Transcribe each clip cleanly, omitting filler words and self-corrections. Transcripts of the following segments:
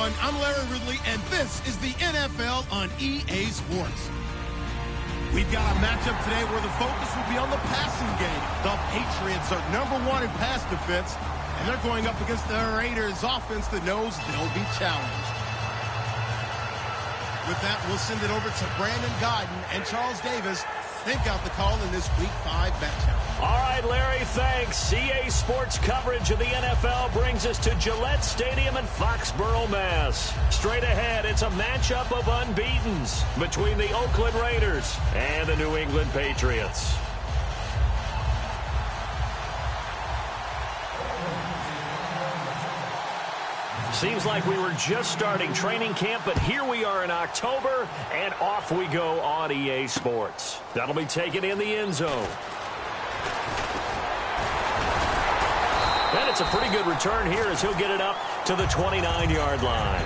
everyone. I'm Larry Ridley, and this is the NFL on EA Sports. We've got a matchup today where the focus will be on the passing game. The Patriots are #1 in pass defense, and they're going up against the Raiders offense that knows they'll be challenged. With that, we'll send it over to Brandon Godden and Charles Davis. They've got the call in this Week 5 matchup. All right, Larry, thanks. EA Sports coverage of the NFL brings us to Gillette Stadium in Foxborough, Mass. Straight ahead, it's a matchup of unbeatens between the Oakland Raiders and the New England Patriots. Seems like we were just starting training camp, but here we are in October, and off we go on EA Sports. That'll be taken in the end zone. And it's a pretty good return here as he'll get it up to the 29-yard line.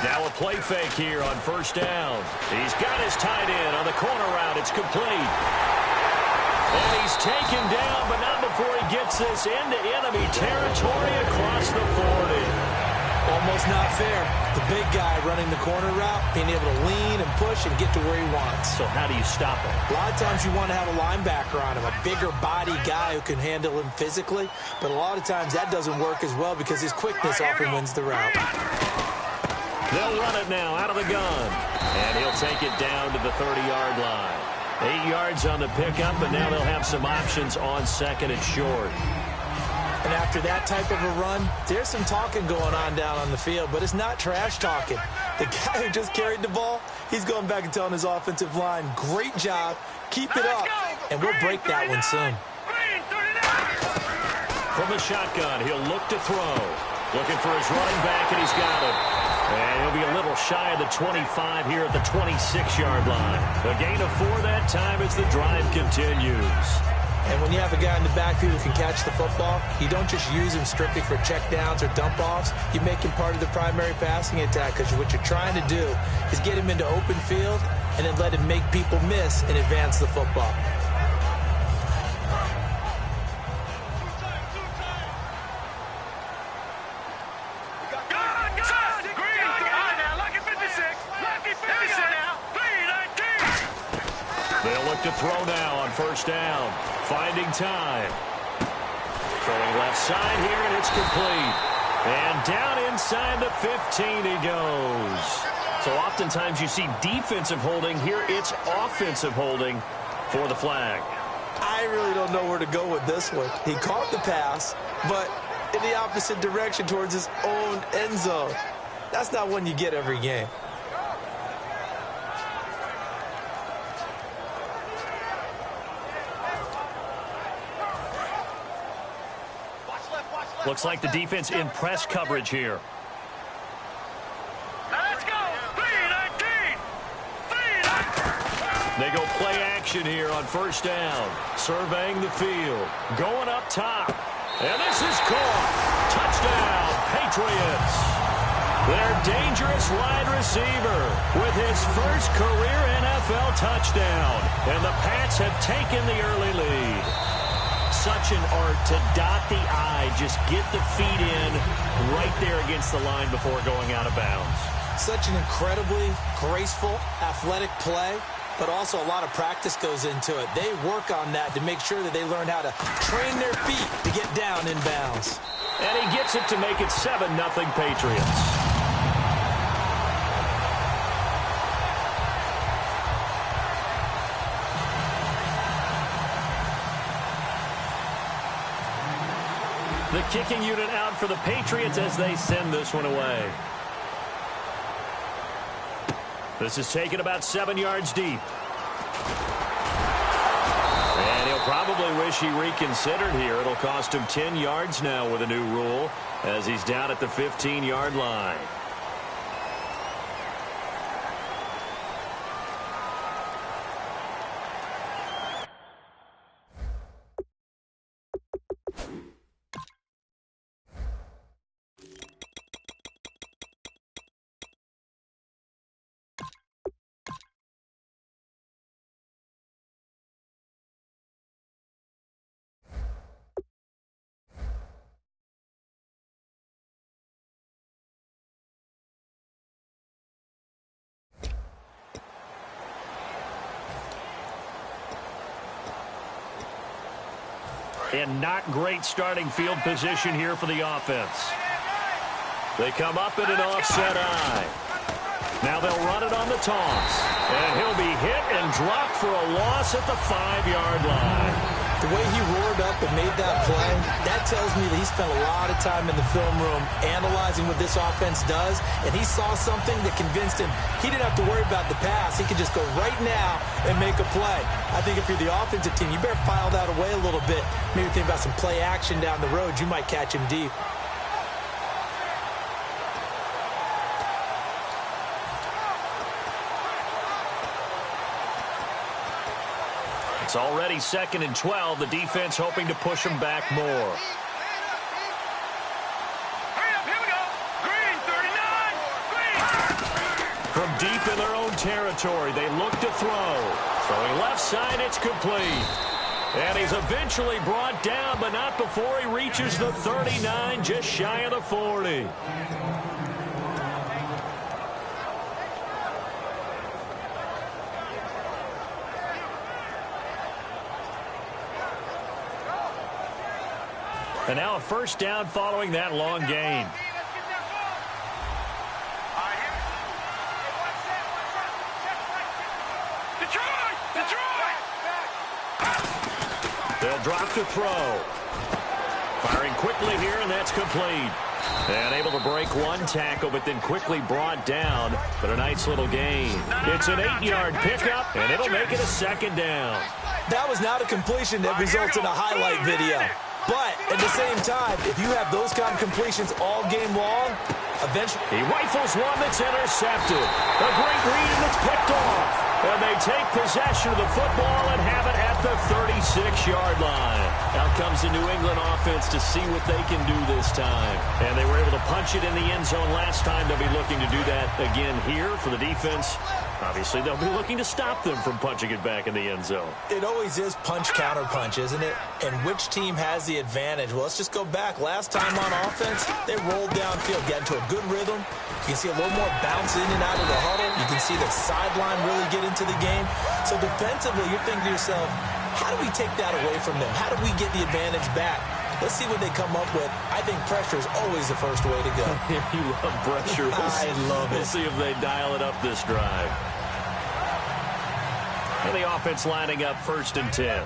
Now a play fake here on first down. He's got his tight end on the corner route. It's complete. And he's taken down, but not before he gets this into enemy territory across the 40. Almost not fair. The big guy running the corner route, being able to lean and push and get to where he wants. So how do you stop him? A lot of times you want to have a linebacker on him, a bigger body guy who can handle him physically. But a lot of times that doesn't work as well because his quickness often wins the route. They'll run it now out of the gun. And he'll take it down to the 30-yard line. 8 yards on the pickup, and now they'll have some options on second and short. And after that type of a run, there's some talking going on down on the field, but it's not trash talking. The guy who just carried the ball, he's going back and telling his offensive line, great job, keep it up, and we'll break that one soon. From the shotgun, he'll look to throw. Looking for his running back, and he's got it. And he'll be a little shy of the 25 here at the 26-yard line. A gain of 4 that time as the drive continues. And when you have a guy in the backfield who can catch the football, you don't just use him strictly for checkdowns or dump-offs. You make him part of the primary passing attack because what you're trying to do is get him into open field and then let him make people miss and advance the football. They'll look to throw now on first down. Finding time. Throwing left side here, and it's complete. And down inside the 15 he goes. So oftentimes you see defensive holding. Here it's offensive holding for the flag. I really don't know where to go with this one. He caught the pass, but in the opposite direction towards his own end zone. That's not one you get every game. Looks like the defense in press coverage here. Let's go! 3-19! They go play action here on first down. Surveying the field. Going up top. And this is caught. Touchdown, Patriots. Their dangerous wide receiver with his first career NFL touchdown. And the Pats have taken the early lead. Such an art to dot the I, just get the feet in right there against the line before going out of bounds. Such an incredibly graceful, athletic play, but also a lot of practice goes into it. They work on that to make sure that they learn how to train their feet to get down in bounds. And he gets it to make it 7-0 Patriots. The kicking unit out for the Patriots as they send this one away. This is taken about 7 yards deep. And he'll probably wish he reconsidered here. It'll cost him 10 yards now with a new rule as he's down at the 15-yard line. And not great starting field position here for the offense. They come up in an offset eye. Now they'll run it on the toss. And he'll be hit and dropped for a loss at the 5-yard line. The way he roared up and made that play, that tells me that he spent a lot of time in the film room analyzing what this offense does, and he saw something that convinced him he didn't have to worry about the pass. He could just go right now and make a play. I think if you're the offensive team, you better file that away a little bit. Maybe think about some play action down the road. You might catch him deep. It's already 2nd and 12. The defense hoping to push them back more. Hurry up, here we go. Green, 39. Green. From deep in their own territory, they look to throw. Throwing left side, it's complete. And he's eventually brought down, but not before he reaches the 39, just shy of the 40. And now a first down following that long gain. They'll drop to throw. Firing quickly here, and that's complete. And able to break one tackle, but then quickly brought down. But a nice little gain. It's an 8-yard pickup, and it'll make it a 2nd down. That was not a completion that results in a highlight video. But at the same time, if you have those kind of completions all game long, eventually he rifles one that's intercepted. A great read, and it's picked off. And they take possession of the football and have it at the 36-yard line. Out comes the New England offense to see what they can do this time. And they were able to punch it in the end zone last time. They'll be looking to do that again here for the defense. Obviously, they'll be looking to stop them from punching it back in the end zone. It always is punch-counter-punch, isn't it? And which team has the advantage? Well, let's just go back. Last time on offense, they rolled downfield, got into a good rhythm. You can see a little more bounce in and out of the huddle. You can see the sideline really get into the game. So defensively, you're thinking to yourself, how do we take that away from them? How do we get the advantage back? Let's see what they come up with. I think pressure is always the first way to go. You love pressure. I love it. We'll see if they dial it up this drive. And the offense lining up 1st and 10.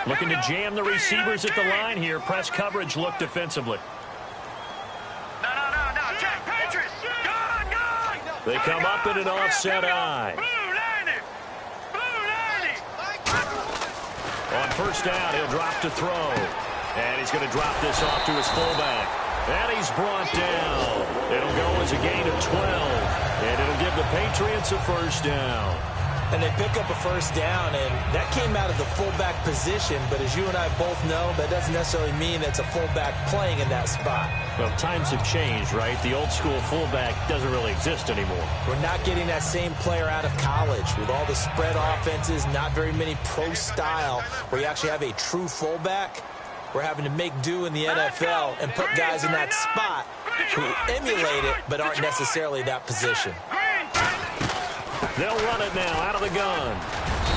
Looking to jam the receivers at the line here. Press coverage look defensively. No, Jack Patriots. Gone. They come up in an offset eye. On 1st down, he'll drop to throw. And he's going to drop this off to his fullback. And he's brought down. It'll go as a gain of 12. And it'll give the Patriots a 1st down. And they pick up a 1st down, and that came out of the fullback position. But as you and I both know, that doesn't necessarily mean it's a fullback playing in that spot. Well, times have changed, right? The old school fullback doesn't really exist anymore. We're not getting that same player out of college with all the spread offenses, not very many pro style, where you actually have a true fullback. We're having to make do in the NFL and put guys in that spot who emulate it but aren't necessarily that position. They'll run it now out of the gun.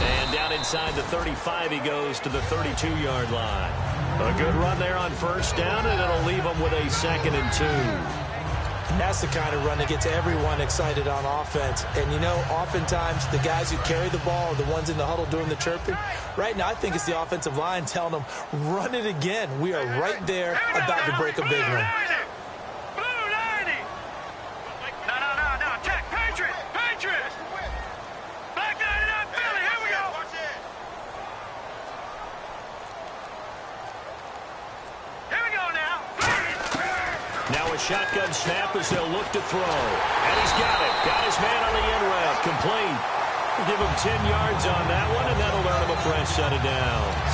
And down inside the 35, he goes to the 32-yard line. A good run there on 1st down, and it'll leave them with a 2nd and 2. And that's the kind of run that gets everyone excited on offense. And, you know, oftentimes the guys who carry the ball are the ones in the huddle doing the chirping. Right now, I think it's the offensive line telling them, run it again. We are right there about to break a big one. No, Jack Patriots. Black 90. shotgun snap as they'll look to throw. And he's got it. Got his man on the end route. Complete. We'll give him 10 yards on that one, and that'll earn him a fresh set of downs.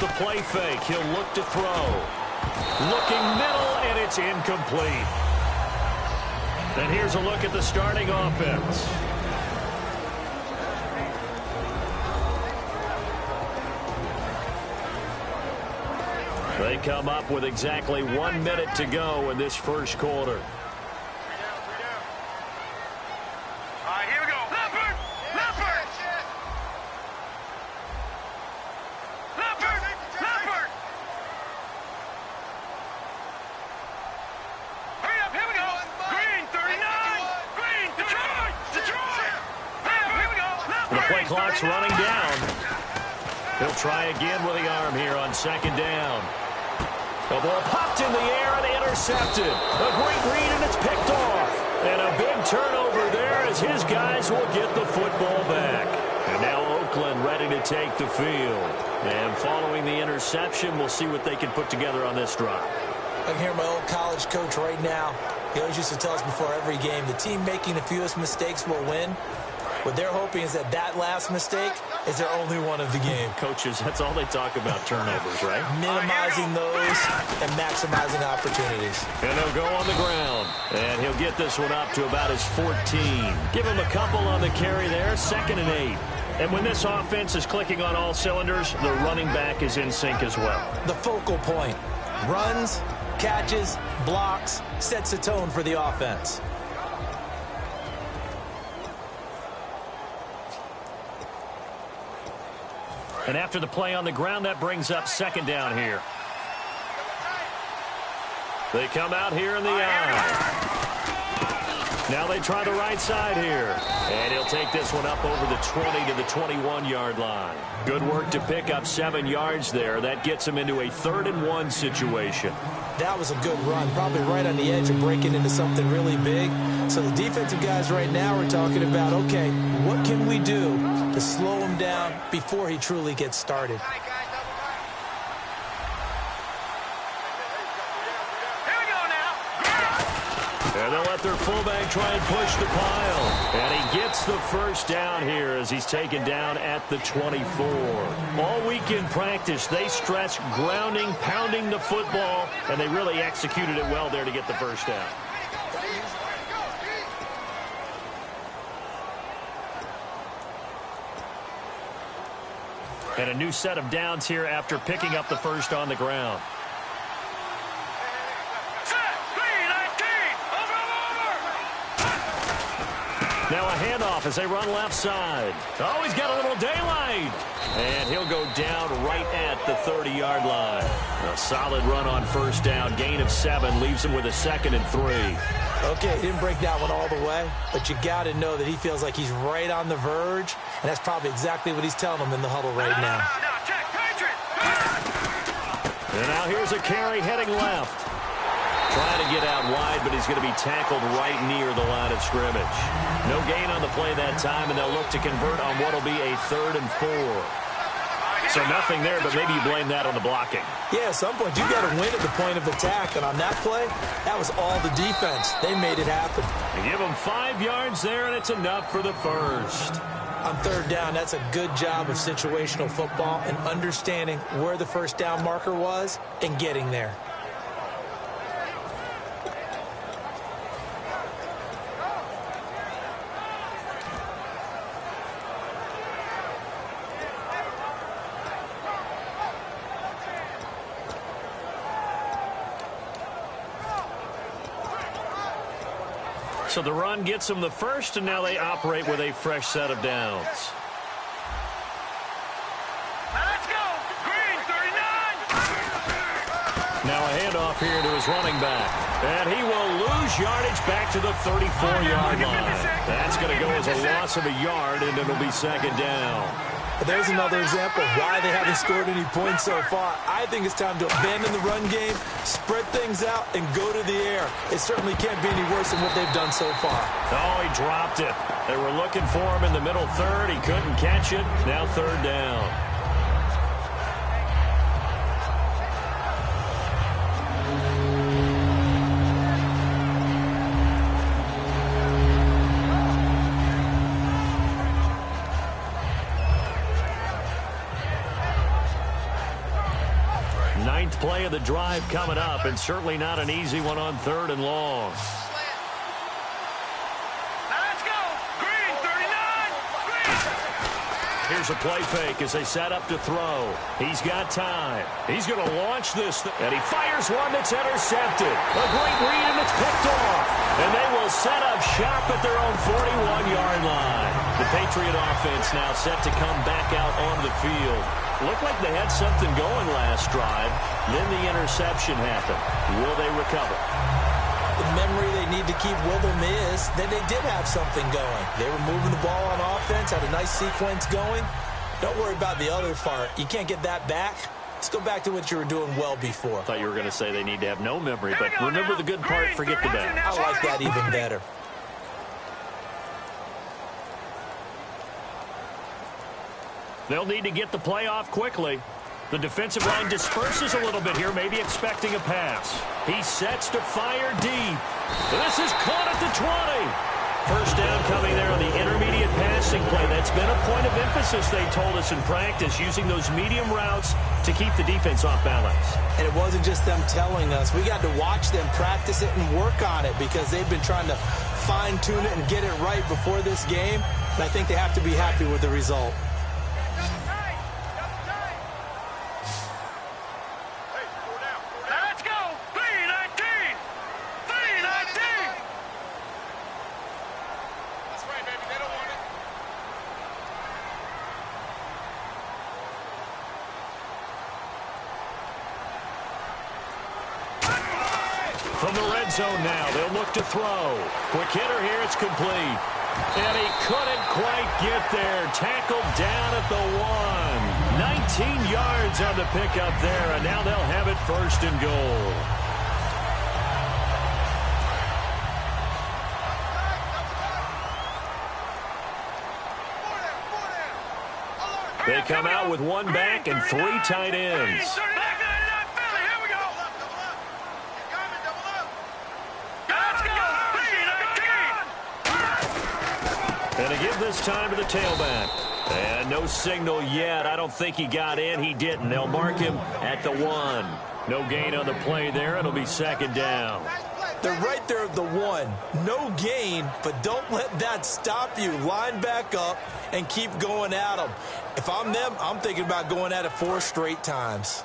The play fake. He'll look to throw. Looking middle, and it's incomplete. And here's a look at the starting offense. They come up with exactly 1 minute to go in this first quarter. Clock's running down. He'll try again with the arm here on second down. The ball popped in the air and intercepted. A great read, and it's picked off. And a big turnover there as his guys will get the football back. And now Oakland ready to take the field. And following the interception, we'll see what they can put together on this drive. I can hear my old college coach right now. He always used to tell us before every game, the team making the fewest mistakes will win. What they're hoping is that last mistake is their only one of the game. Coaches, that's all they talk about, turnovers, right? Minimizing those and maximizing opportunities. And they'll go on the ground. And he'll get this one up to about his 14. Give him a couple on the carry there, 2nd and 8. And when this offense is clicking on all cylinders, the running back is in sync as well. The focal point. Runs, catches, blocks, sets a tone for the offense. And after the play on the ground, that brings up 2nd down here. They come out here in the eye. Now they try the right side here. And he'll take this one up over the 20 to the 21-yard line. Good work to pick up 7 yards there. That gets him into a 3rd and 1 situation. That was a good run, probably right on the edge of breaking into something really big. So the defensive guys right now are talking about, okay, what can we do to slow him down before he truly gets started? And they'll let their fullback try and push the pile. And he gets the first down here as he's taken down at the 24. All week in practice, they stressed grounding, pounding the football, and they really executed it well there to get the first down. And a new set of downs here after picking up the first on the ground. Now a handoff as they run left side. Oh, he's got a little daylight. And he'll go down right at the 30-yard line. A solid run on first down. Gain of 7 leaves him with a 2nd and 3. Okay, he didn't break that one all the way, but you got to know that he feels like he's right on the verge, and that's probably exactly what he's telling them in the huddle right now. And now here's a carry heading left. Trying to get out wide, but he's going to be tackled right near the line of scrimmage. No gain on the play that time, and they'll look to convert on what will be a 3rd and 4. So nothing there, but maybe you blame that on the blocking. Yeah, at some point you got to win at the point of attack, and on that play, that was all the defense. They made it happen. You give them 5 yards there, and it's enough for the first. On 3rd down, that's a good job of situational football and understanding where the first down marker was and getting there. So the run gets them the first, and now they operate with a fresh set of downs. Let's go! Green, 39! Now a handoff here to his running back. And he will lose yardage back to the 34-yard line. That's going to go as a loss of a yard, and it'll be 2nd down. There's another example of why they haven't scored any points so far. I think it's time to abandon the run game, spread things out, and go to the air. It certainly can't be any worse than what they've done so far. Oh, he dropped it. They were looking for him in the middle third. He couldn't catch it. Now third down. Ninth play of the drive coming up, and certainly not an easy one on third and long. Let's go. Green, 39. Green. Here's a play fake as they set up to throw. He's got time. He's going to launch this, and he fires one that's intercepted. A great read, and it's picked off. And they will set up shop at their own 41-yard line. The Patriot offense now set to come back out onto the field. Looked like they had something going last drive. Then the interception happened. Will they recover? The memory they need to keep with them is that they did have something going. They were moving the ball on offense, had a nice sequence going. Don't worry about the other part. You can't get that back. Let's go back to what you were doing well before. I thought you were going to say they need to have no memory, but remember the good part, forget the bad. I like that even better. They'll need to get the play off quickly. The defensive line disperses a little bit here, maybe expecting a pass. He sets to fire deep. This is caught at the 20. First down coming there on the intermediate passing play. That's been a point of emphasis, they told us in practice, using those medium routes to keep the defense off balance. And it wasn't just them telling us. We got to watch them practice it and work on it because they've been trying to fine-tune it and get it right before this game. And I think they have to be happy with the result. Let's go. 319. 319. That's right, baby. They don't want it. From the red zone now, they'll look to throw. Quick hitter here, it's complete. And he couldn't quite get there. Tackled down at the 1. 19 yards on the pickup there, and now they'll have it first and goal. They come out with one back and 3 tight ends. And to give this time to the tailback. And no signal yet. I don't think he got in. He didn't. They'll mark him at the 1. No gain on the play there. It'll be second down. They're right there at the 1. No gain, but don't let that stop you. Line back up and keep going at them. If I'm them, I'm thinking about going at it 4 straight times.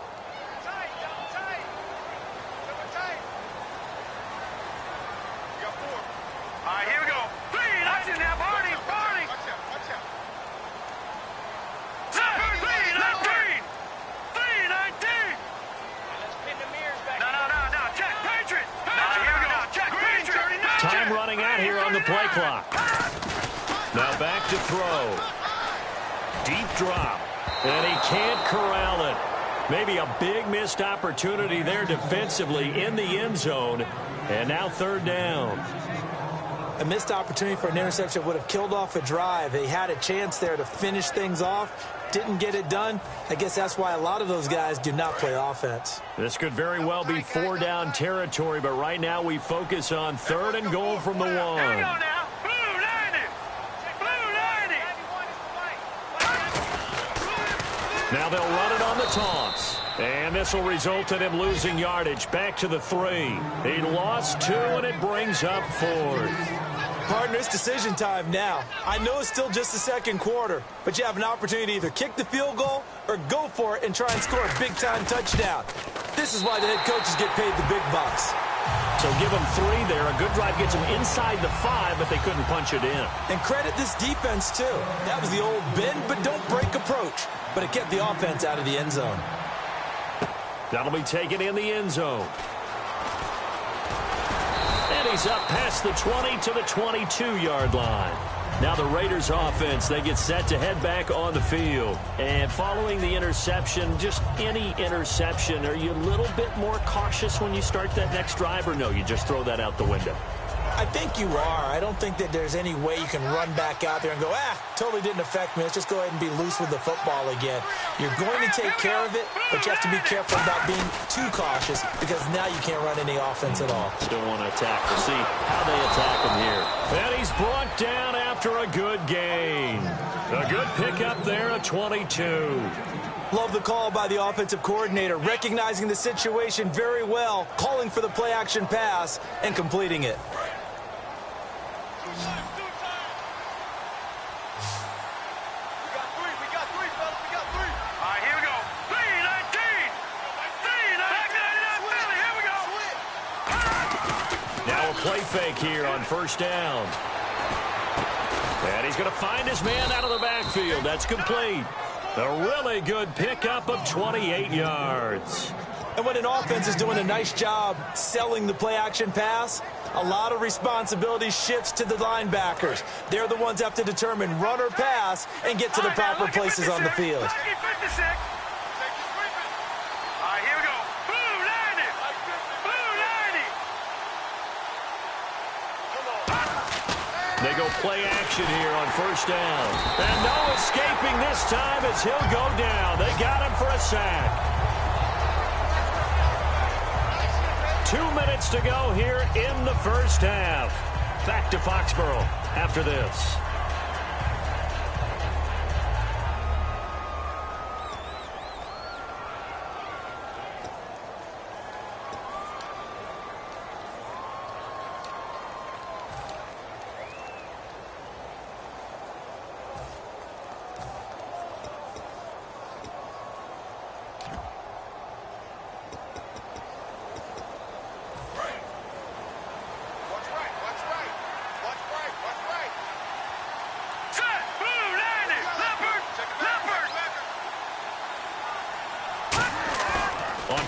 Time running out here on the play clock. Now back to throw. Deep drop. And he can't corral it. Maybe a big missed opportunity there defensively in the end zone. And now third down. A missed opportunity for an interception would have killed off a drive. They had a chance there to finish things off. Didn't get it done. I guess that's why a lot of those guys do not play offense. This could very well be 4-down territory, but right now we focus on third and goal from the 1. Now they'll run it on the toss. And this will result in him losing yardage back to the 3. He lost 2, and it brings up 4th. Partner, it's decision time now. I know it's still just the second quarter, but you have an opportunity to either kick the field goal or go for it and try and score a big-time touchdown. This is why the head coaches get paid the big bucks. So give them 3 there. A good drive gets them inside the 5, but they couldn't punch it in. And credit this defense, too. That was the old bend but don't break approach, but it kept the offense out of the end zone. That'll be taken in the end zone. And he's up past the 20 to the 22-yard line. Now the Raiders offense, they get set to head back on the field. And following the interception, just any interception, are you a little bit more cautious when you start that next drive, or no, you just throw that out the window? I think you are. I don't think that there's any way you can run back out there and go, totally didn't affect me. Let's just go ahead and be loose with the football again. You're going to take care of it, but you have to be careful about being too cautious because now you can't run any offense at all. Still want to attack. We'll see how they attack him here. And he's brought down after a good gain. A good pickup there at 22. Love the call by the offensive coordinator, recognizing the situation very well, calling for the play-action pass, and completing it. Play fake here on first down. And he's going to find his man out of the backfield. That's complete. A really good pickup of 28 yards. And when an offense is doing a nice job selling the play-action pass, a lot of responsibility shifts to the linebackers. They're the ones that have to determine run or pass and get to the proper places on the field. They go play action here on first down. And no escaping this time as he'll go down. They got him for a sack. 2 minutes to go here in the first half. Back to Foxborough after this.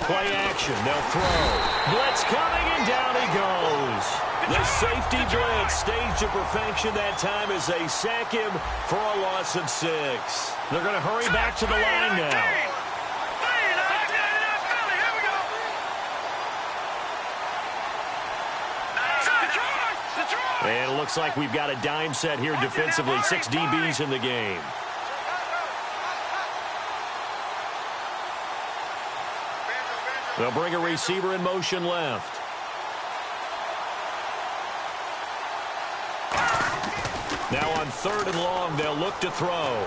Play action. They'll throw. Blitz coming, and down he goes. The safety blitz staged to perfection that time as they sack him for a loss of 6. They're going to hurry back to the line now. And it looks like we've got a dime set here defensively. 6 DBs in the game. They'll bring a receiver in motion left. Now on 3rd and long, they'll look to throw.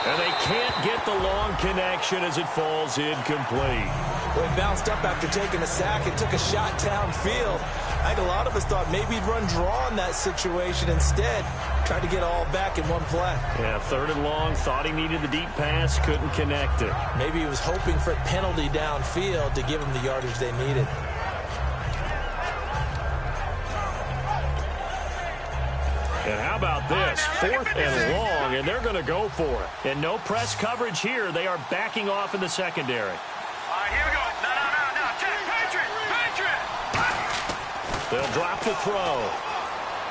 And they can't get the long connection as it falls incomplete. Well, he bounced up after taking a sack and took a shot downfield. I think a lot of us thought maybe he'd run draw in that situation instead. Tried to get all back in one play. Yeah, 3rd and long, thought he needed the deep pass, couldn't connect it. Maybe he was hoping for a penalty downfield to give him the yardage they needed. And how about this? 4th and long, and they're going to go for it. And no press coverage here. They are backing off in the secondary. All right, here we go. No. Check. Patriot. They'll drop the throw.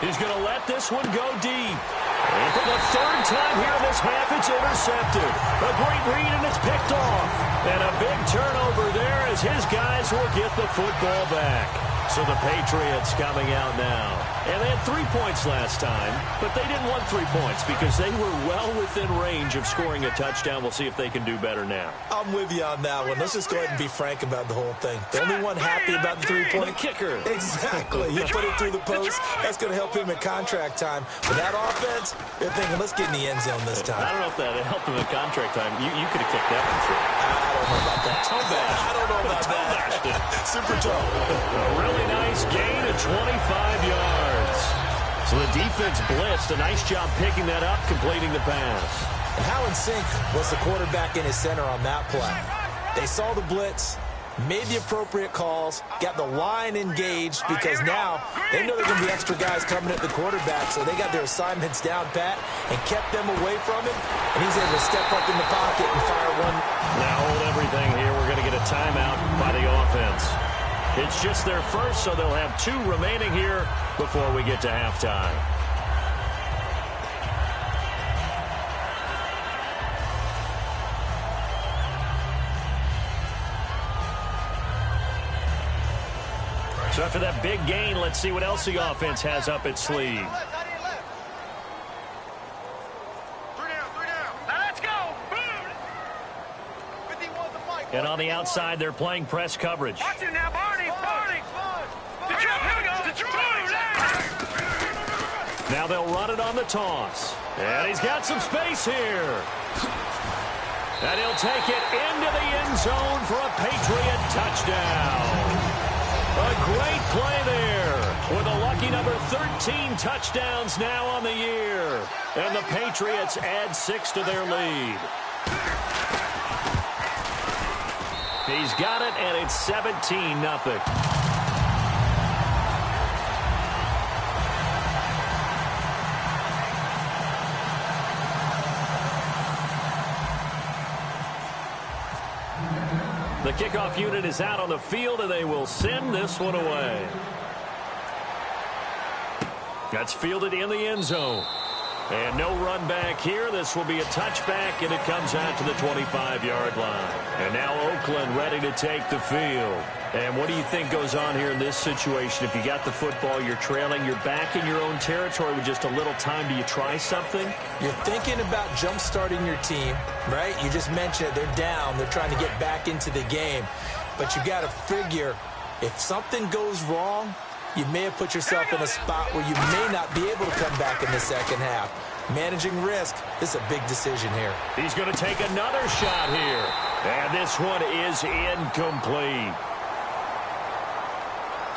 He's going to let this one go deep. And for the 3rd time here in this half, it's intercepted. A great read, and it's picked off. And a big turnover there as his guys will get the football back. So the Patriots coming out now. And they had 3 points last time, but they didn't want 3 points because they were well within range of scoring a touchdown. We'll see if they can do better now. I'm with you on that one. Let's just go ahead and be frank about the whole thing. The only one happy about the 3-point kicker. Exactly. You put it through the post. That's going to help him in contract time. With that offense, they're thinking, let's get in the end zone this time. I don't know if that helped him in contract time. You could have kicked that one through. I don't know about that. Toe bash. I don't know about that. Super toe. A really nice gain of 25 yards. So the defense blitzed. A nice job picking that up, completing the pass. And how in sync was the quarterback in his center on that play? They saw the blitz, made the appropriate calls, got the line engaged because now they know there are going to be extra guys coming at the quarterback, so they got their assignments down pat and kept them away from him, and he's able to step up in the pocket and fire one. Now hold everything here. We're going to get a timeout by the offense. It's just their first, so they'll have 2 remaining here before we get to halftime. So after that big gain, let's see what else the offense has up its sleeve. And on the outside, they're playing press coverage. Watch it now, Barney. Now they'll run it on the toss. And he's got some space here. And he'll take it into the end zone for a Patriot touchdown. A great play there with a lucky number 13 touchdowns now on the year. And the Patriots add 6 to their lead. He's got it, and it's 17-0. The kickoff unit is out on the field, and they will send this one away. That's fielded in the end zone. And no run back here. This will be a touchback, and it comes out to the 25-yard line. And now Oakland ready to take the field. And what do you think goes on here in this situation? If you got the football, you're trailing, you're back in your own territory with just a little time. Do you try something? You're thinking about jump-starting your team, right? You just mentioned it. They're down. They're trying to get back into the game. But you got to figure if something goes wrong, you may have put yourself in a spot where you may not be able to come back in the second half. Managing risk, this is a big decision here. He's going to take another shot here. And this one is incomplete.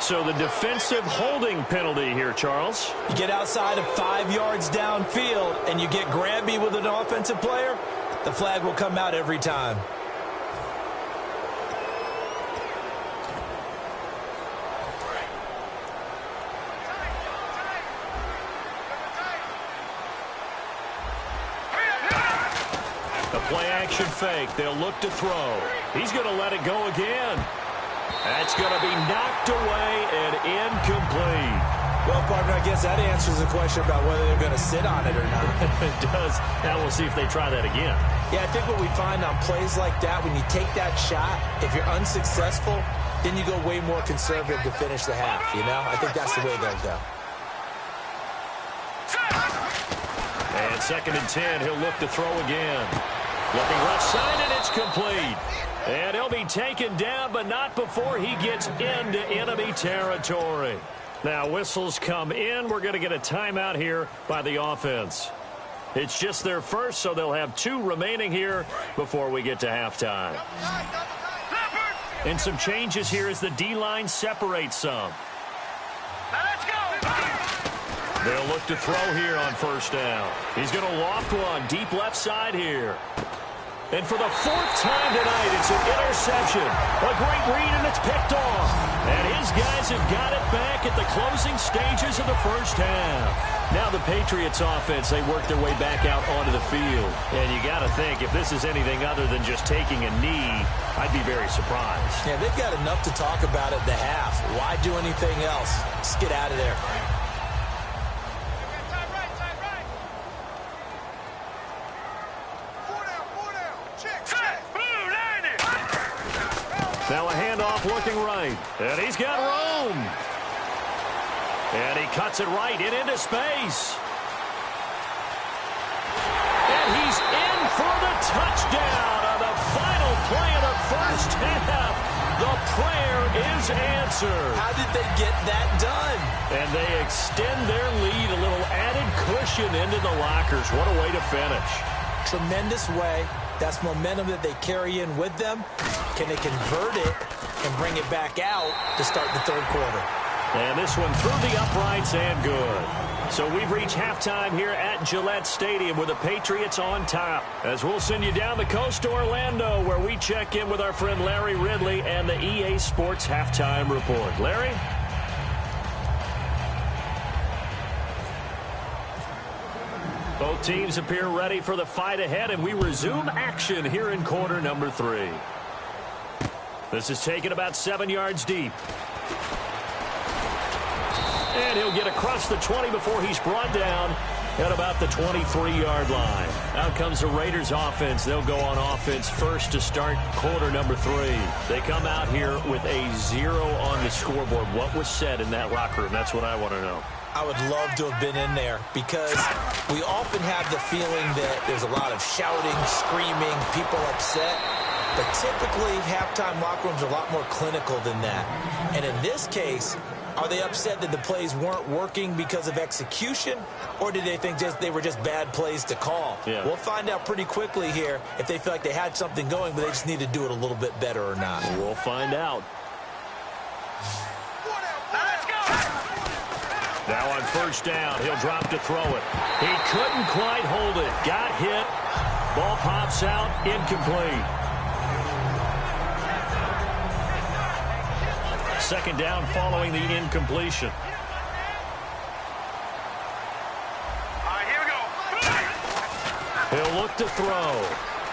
So the defensive holding penalty here, Charles. You get outside of 5 yards downfield and you get grabby with an offensive player, the flag will come out every time. Play-action fake. They'll look to throw. He's going to let it go again. That's going to be knocked away and incomplete. Well, partner, I guess that answers the question about whether they're going to sit on it or not. It does. Now we'll see if they try that again. Yeah, I think what we find on plays like that, when you take that shot, if you're unsuccessful, then you go way more conservative to finish the half, you know? I think that's the way they'll go. And 2nd and 10, he'll look to throw again. Looking left side, and it's complete. And he'll be taken down, but not before he gets into enemy territory. Now, whistles come in. We're going to get a timeout here by the offense. It's just their first, so they'll have 2 remaining here before we get to halftime. And some changes here as the D-line separates some. They'll look to throw here on 1st down. He's going to loft one deep left side here. And for the 4th time tonight, it's an interception. A great read, and it's picked off. And his guys have got it back at the closing stages of the 1st half. Now the Patriots offense, they work their way back out onto the field. And you got to think, if this is anything other than just taking a knee, I'd be very surprised. Yeah, they've got enough to talk about at the half. Why do anything else? Just get out of there. Now a handoff looking right. And he's got room. And he cuts it right into space. And he's in for the touchdown on the final play of the 1st half. The prayer is answered. How did they get that done? And they extend their lead, a little added cushion into the lockers. What a way to finish. Tremendous way. That's momentum that they carry in with them. Can they convert it and bring it back out to start the 3rd quarter? And this one through the uprights and good. So we've reached halftime here at Gillette Stadium with the Patriots on top. As we'll send you down the coast to Orlando, where we check in with our friend Larry Ridley and the EA Sports Halftime Report. Larry? Both teams appear ready for the fight ahead, and we resume action here in quarter number 3. This is taken about 7 yards deep. And he'll get across the 20 before he's brought down at about the 23-yard line. Out comes the Raiders offense. They'll go on offense first to start quarter number 3. They come out here with a 0 on the scoreboard. What was said in that locker room? That's what I want to know. I would love to have been in there because we often have the feeling that there's a lot of shouting, screaming, people upset. But typically, halftime locker rooms are a lot more clinical than that. And in this case, are they upset that the plays weren't working because of execution, or did they think they were just bad plays to call? Yeah. We'll find out pretty quickly here if they feel like they had something going, but they just need to do it a little bit better or not. We'll find out. Now on first down, he'll drop to throw it. He couldn't quite hold it. Got hit. Ball pops out, incomplete. Second down following the incompletion. All right, here we go. He'll look to throw.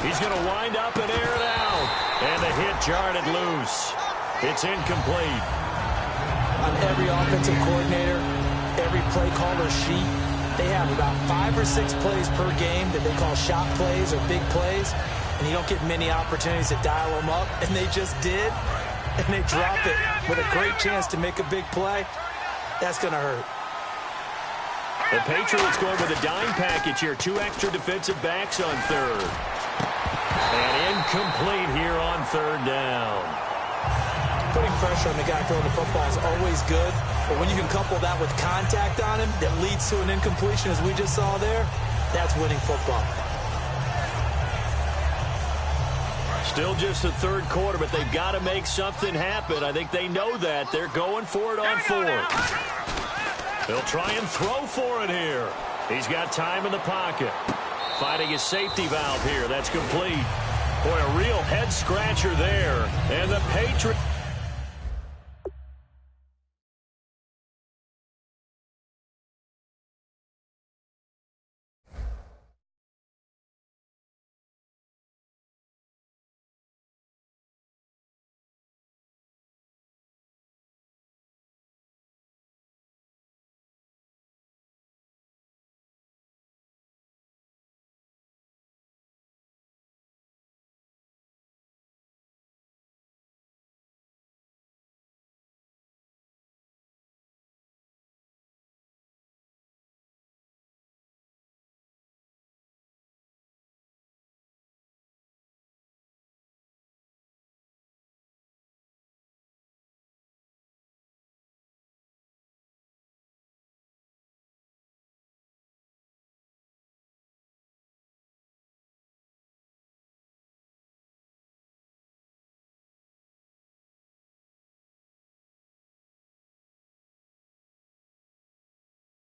He's going to wind up and air it out. And the hit jarred it loose. It's incomplete. On every offensive coordinator, every play caller sheet, they have about 5 or 6 plays per game that they call shot plays or big plays, and you don't get many opportunities to dial them up, and they just did, and they drop it with a great chance to make a big play. That's going to hurt. The Patriots going with a dime package here. 2 extra defensive backs on third. And incomplete here on third down. Putting pressure on the guy throwing the football is always good, but when you can couple that with contact on him that leads to an incompletion, as we just saw there, that's winning football. Still just the third quarter, but they've got to make something happen. I think they know that. They're going for it on fourth. They'll try and throw for it here. He's got time in the pocket. Finding his safety valve here. That's complete. Boy, a real head-scratcher there. And the Patriots...